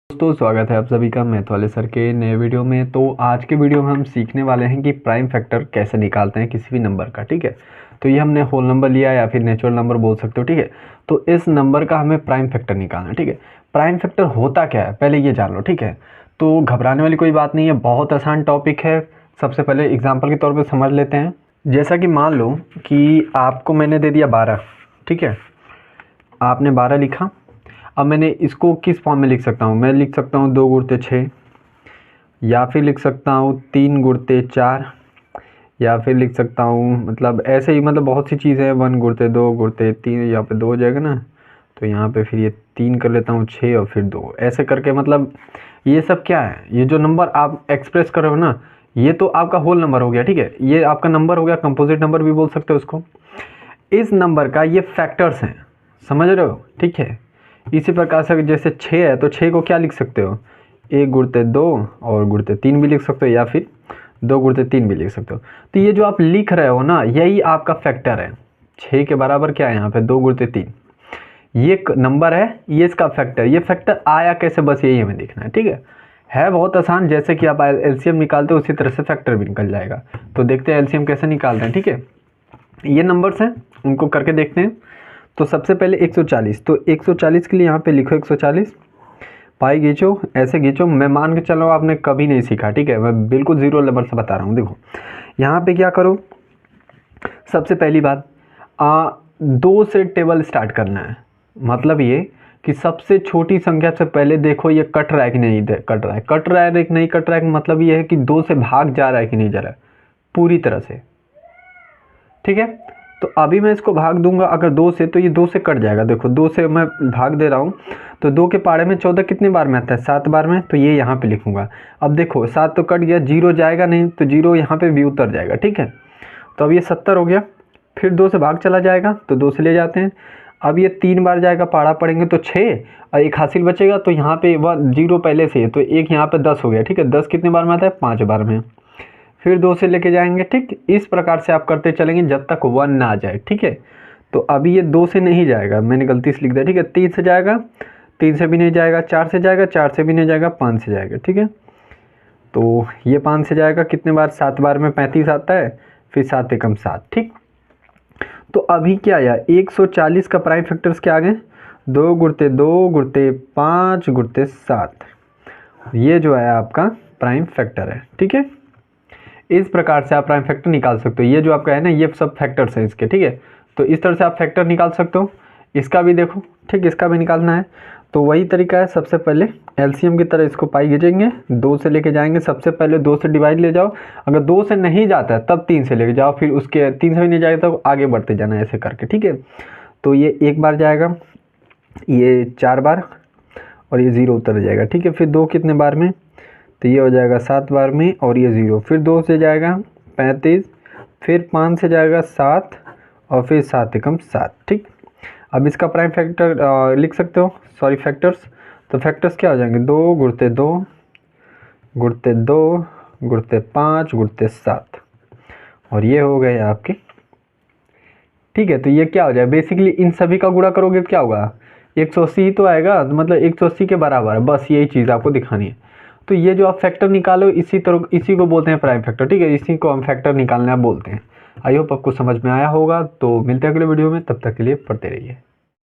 दोस्तों स्वागत है आप सभी का मैथ वाले सर के नए वीडियो में। तो आज के वीडियो में हम सीखने वाले हैं कि प्राइम फैक्टर कैसे निकालते हैं किसी भी नंबर का। ठीक है, तो ये हमने होल नंबर लिया या फिर नेचुरल नंबर बोल सकते हो। ठीक है, तो इस नंबर का हमें प्राइम फैक्टर निकालना है। ठीक है, प्राइम फैक्टर होता क्या है पहले ये जान लो। ठीक है, तो घबराने वाली कोई बात नहीं है, बहुत आसान टॉपिक है। सबसे पहले एग्जाम्पल के तौर पर समझ लेते हैं। जैसा कि मान लो कि आपको मैंने दे दिया 12। ठीक है, आपने 12 लिखा। अब मैंने इसको किस फॉर्म में लिख सकता हूँ? मैं लिख सकता हूँ 2 गुणते 6, या फिर लिख सकता हूँ 3 गुणते 4, या फिर लिख सकता हूँ मतलब ऐसे ही, मतलब बहुत सी चीज़ें हैं। 1 गुणते 2 गुणते 3, यहाँ पे 2 हो जाएगा ना, तो यहाँ पे फिर ये 3 कर लेता हूँ, 6 और फिर 2, ऐसे करके। मतलब ये सब क्या है, ये जो नंबर आप एक्सप्रेस कर रहे हो ना, ये तो आपका होल नंबर हो गया। ठीक है, ये आपका नंबर हो गया, कंपोजिट नंबर भी बोल सकते हो उसको। इस नंबर का ये फैक्टर्स हैं, समझ रहे हो? ठीक है, इसी प्रकार से जैसे 6 है तो 6 को क्या लिख सकते हो? 1 गुणते 2 और गुणते 3 भी लिख सकते हो, या फिर 2 गुणते 3 भी लिख सकते हो। तो ये जो आप लिख रहे हो ना, यही आपका फैक्टर है। 6 के बराबर क्या है यहाँ पे? 2 गुणते 3। ये नंबर है, ये इसका फैक्टर। ये फैक्टर आया कैसे, बस यही हमें देखना है। ठीक है बहुत आसान। जैसे कि आप एलसीएम निकालते हो उसी तरह से फैक्टर भी निकल जाएगा। तो देखते हैं एलसीएम कैसे निकालते हैं। ठीक है, ये नंबर्स हैं, उनको करके देखते हैं। तो सबसे पहले 140, तो 140 के लिए यहाँ पे लिखो 140। पाई खींचो, ऐसे खींचो। मैं मान के चलो आपने कभी नहीं सीखा। ठीक है, मैं बिल्कुल जीरो लेवल से बता रहा हूँ। देखो यहाँ पे क्या करो, सबसे पहली बात 2 से टेबल स्टार्ट करना है। मतलब ये कि सबसे छोटी संख्या से पहले देखो ये कट रहा है कि नहीं कट रहा है, कट रहा है कि नहीं कट रहा है। मतलब ये है कि 2 से भाग जा रहा है कि नहीं जा रहा है पूरी तरह से। ठीक है, तो अभी मैं इसको भाग दूंगा अगर 2 से, तो ये 2 से कट जाएगा। देखो 2 से मैं भाग दे रहा हूँ, तो 2 के पाड़े में 14 कितने बार में आता है? 7 बार में। तो ये यहाँ पे लिखूंगा। अब देखो 7 तो कट गया, 0 जाएगा नहीं, तो 0 यहाँ पे भी उतर जाएगा। ठीक है, तो अब ये 70 हो गया। फिर 2 से भाग चला जाएगा, तो 2 से ले जाते हैं। अब ये 3 बार जाएगा, पाड़ा पड़ेंगे तो 6 और एक हासिल बचेगा। तो यहाँ पे 0 पहले से है, तो एक यहाँ पे 10 हो गया। ठीक है, 10 कितने बार में आता है? 5 बार में। फिर 2 से लेके जाएंगे। ठीक, इस प्रकार से आप करते चलेंगे जब तक 1 ना आ जाए। ठीक है, तो अभी ये 2 से नहीं जाएगा, मैंने गलती से लिख दिया। ठीक है, 3 से जाएगा, 3 से भी नहीं जाएगा, 4 से जाएगा, 4 से भी नहीं जाएगा, 5 से जाएगा। ठीक है, तो ये 5 से जाएगा कितने बार? 7 बार में 35 आता है, फिर 7 एकम 7। ठीक, तो अभी क्या आया? 140 का प्राइम फैक्टर्स क्या आ गए? 2 गुणते 2 गुणते 5 गुणते 7। ये जो है आपका प्राइम फैक्टर है। ठीक है, इस प्रकार से आप प्राइम फैक्टर निकाल सकते हो। ये जो आपका है ना, ये सब फैक्टर्स हैं इसके। ठीक है, तो इस तरह से आप फैक्टर निकाल सकते हो। इसका भी देखो, ठीक, इसका भी निकालना है तो वही तरीका है। सबसे पहले एलसीएम की तरह इसको पाई खींचेंगे, 2 से लेके जाएंगे। सबसे पहले 2 से डिवाइड ले जाओ, अगर 2 से नहीं जाता है तब 3 से लेके जाओ, फिर उसके 3 से भी नहीं जाएगा तो आगे बढ़ते जाना ऐसे करके। ठीक है, तो ये 1 बार जाएगा, ये 4 बार, और ये 0 उतर जाएगा। ठीक है, फिर 2 कितने बार में? तो ये हो जाएगा 7 बार में, और ये 0। फिर 2 से जाएगा 35, फिर 5 से जाएगा 7, और फिर 7 एकम 7। ठीक, अब इसका प्राइम फैक्टर लिख सकते हो, सॉरी फैक्टर्स। तो फैक्टर्स क्या हो जाएंगे? 2 गुणते 2 गुणते 2 गुणते 5 गुणते 7, और ये हो गए आपके। ठीक है, तो ये क्या हो जाए? बेसिकली इन सभी का गुणा करोगे तो क्या होगा? 180 ही तो आएगा, मतलब 180 के बराबर है। बस यही चीज़ आपको दिखानी है। तो ये जो आप फैक्टर निकालो, इसी तरह इसी को बोलते हैं प्राइम फैक्टर। ठीक है, इसी को हम फैक्टर निकालना बोलते हैं। आई होप आपको समझ में आया होगा। तो मिलते हैं अगले वीडियो में, तब तक के लिए पढ़ते रहिए।